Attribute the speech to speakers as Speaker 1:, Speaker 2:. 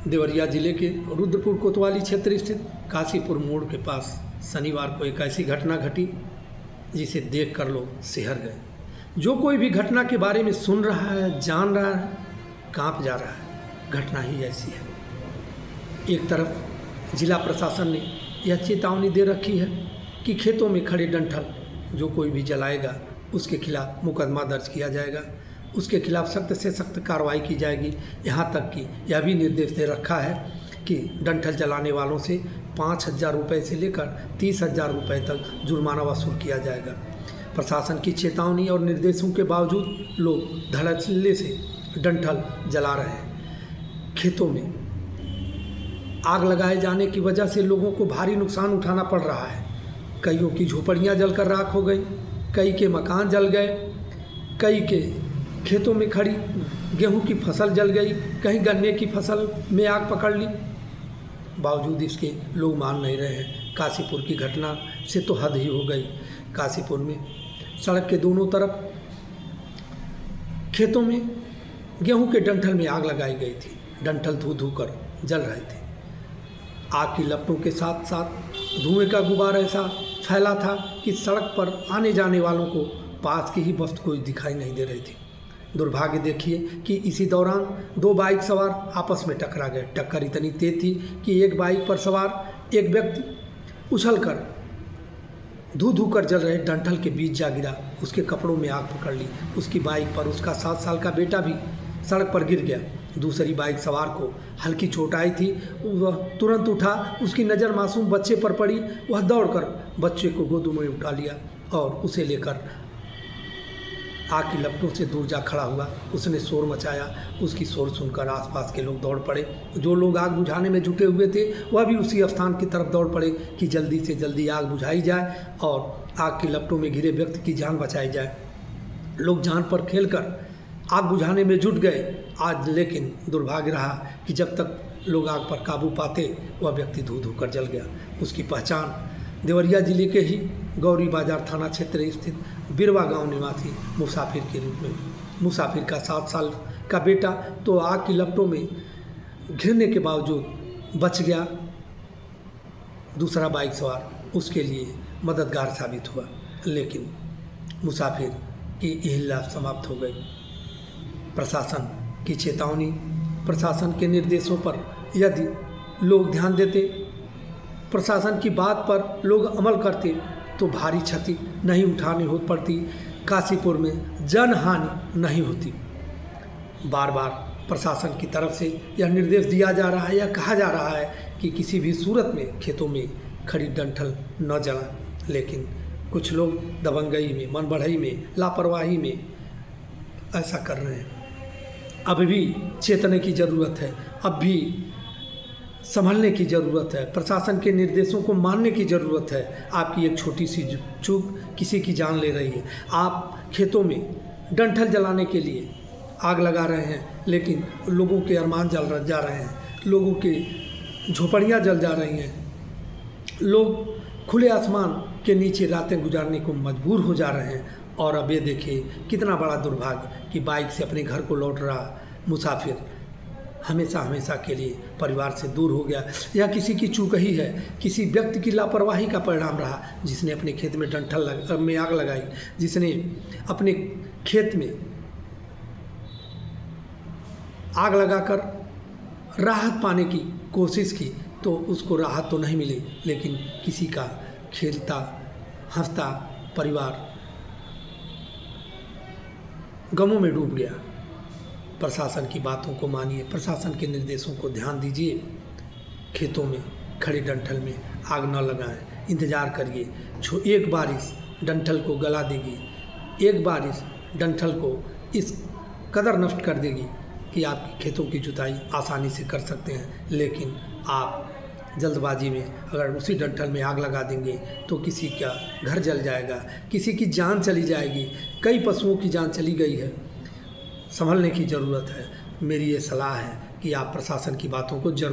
Speaker 1: देवरिया जिले के रुद्रपुर कोतवाली क्षेत्र स्थित काशीपुर मोड़ के पास शनिवार को एक ऐसी घटना घटी जिसे देख कर लोग सिहर गए। जो कोई भी घटना के बारे में सुन रहा है, जान रहा है, कांप जा रहा है। घटना ही ऐसी है। एक तरफ जिला प्रशासन ने यह चेतावनी दे रखी है कि खेतों में खड़े डंठल जो कोई भी जलाएगा उसके खिलाफ मुकदमा दर्ज किया जाएगा, उसके खिलाफ सख्त से सख्त कार्रवाई की जाएगी। यहाँ तक कि यह भी निर्देश दे रखा है कि डंठल जलाने वालों से 5,000 रुपये से लेकर 30,000 रुपये तक जुर्माना वसूल किया जाएगा। प्रशासन की चेतावनी और निर्देशों के बावजूद लोग धड़ल्ले से डंठल जला रहे हैं। खेतों में आग लगाए जाने की वजह से लोगों को भारी नुकसान उठाना पड़ रहा है। कईयों की झोपड़ियाँ जलकर राख हो गई, कई के मकान जल गए, कई के खेतों में खड़ी गेहूं की फसल जल गई, कहीं गन्ने की फसल में आग पकड़ ली। बावजूद इसके लोग मान नहीं रहे हैं। काशीपुर की घटना से तो हद ही हो गई। काशीपुर में सड़क के दोनों तरफ खेतों में गेहूं के डंठल में आग लगाई गई थी। डंठल धू धू कर जल रहे थे। आग की लपटों के साथ साथ धुएं का गुबार ऐसा फैला था कि सड़क पर आने जाने वालों को पास की ही वस्तु कोई दिखाई नहीं दे रही थी। दुर्भाग्य देखिए कि इसी दौरान दो बाइक सवार आपस में टकरा गए। टक्कर इतनी तेज थी कि एक बाइक पर सवार एक व्यक्ति उछलकर धू धू कर जल रहे डंठल के बीच जा गिरा। उसके कपड़ों में आग पकड़ ली। उसकी बाइक पर उसका 7 साल का बेटा भी सड़क पर गिर गया। दूसरी बाइक सवार को हल्की चोट आई थी। वह तुरंत उठा। उसकी नज़र मासूम बच्चे पर पड़ी। वह दौड़कर बच्चे को गोद में उठा लिया और उसे लेकर आग की लपटों से दूर जा खड़ा हुआ। उसने शोर मचाया। उसकी शोर सुनकर आसपास के लोग दौड़ पड़े। जो लोग आग बुझाने में जुटे हुए थे वह भी उसी स्थान की तरफ दौड़ पड़े कि जल्दी से जल्दी आग बुझाई जाए और आग की लपटों में घिरे व्यक्ति की जान बचाई जाए। लोग जान पर खेलकर आग बुझाने में जुट गए। आज लेकिन दुर्भाग्य रहा कि जब तक लोग आग पर काबू पाते वह व्यक्ति धू धू कर जल गया। उसकी पहचान देवरिया जिले के ही गौरी बाजार थाना क्षेत्र स्थित बिरवा गांव निवासी मुसाफिर के रूप में। मुसाफिर का 7 साल का बेटा तो आग की लपटों में घिरने के बावजूद बच गया। दूसरा बाइक सवार उसके लिए मददगार साबित हुआ, लेकिन मुसाफिर की इहिल्ला समाप्त हो गई। प्रशासन की चेतावनी, प्रशासन के निर्देशों पर यदि लोग ध्यान देते, प्रशासन की बात पर लोग अमल करते तो भारी क्षति नहीं उठानी हो पड़ती, काशीपुर में जनहानि नहीं होती। बार बार प्रशासन की तरफ से यह निर्देश दिया जा रहा है, यह कहा जा रहा है कि किसी भी सूरत में खेतों में खड़ी डंठल न जलाएं, लेकिन कुछ लोग दबंगई में, मनबढ़ई में, लापरवाही में ऐसा कर रहे हैं। अब भी चेतने की ज़रूरत है, अब भी संभलने की ज़रूरत है, प्रशासन के निर्देशों को मानने की ज़रूरत है। आपकी एक छोटी सी चूक किसी की जान ले रही है। आप खेतों में डंठल जलाने के लिए आग लगा रहे हैं, लेकिन लोगों के अरमान जल जा रहे हैं, लोगों की झोपड़ियाँ जल जा रही हैं, लोग खुले आसमान के नीचे रातें गुजारने को मजबूर हो जा रहे हैं। और अब ये देखिए कितना बड़ा दुर्भाग्य कि बाइक से अपने घर को लौट रहा मुसाफिर हमेशा हमेशा के लिए परिवार से दूर हो गया। यह किसी की चूक ही है, किसी व्यक्ति की लापरवाही का परिणाम रहा, जिसने अपने खेत में डंठल में आग लगाई, जिसने अपने खेत में आग लगाकर राहत पाने की कोशिश की तो उसको राहत तो नहीं मिली, लेकिन किसी का खेलता हंसता परिवार गमों में डूब गया। प्रशासन की बातों को मानिए, प्रशासन के निर्देशों को ध्यान दीजिए। खेतों में खड़े डंठल में आग न लगाएं, इंतज़ार करिए। एक बारिश डंठल को गला देगी, एक बारिश डंठल को इस कदर नष्ट कर देगी कि आपकी खेतों की जुताई आसानी से कर सकते हैं। लेकिन आप जल्दबाजी में अगर उसी डंठल में आग लगा देंगे तो किसी का घर जल जाएगा, किसी की जान चली जाएगी, कई पशुओं की जान चली गई है। संभलने की ज़रूरत है। मेरी ये सलाह है कि आप प्रशासन की बातों को ज़रूर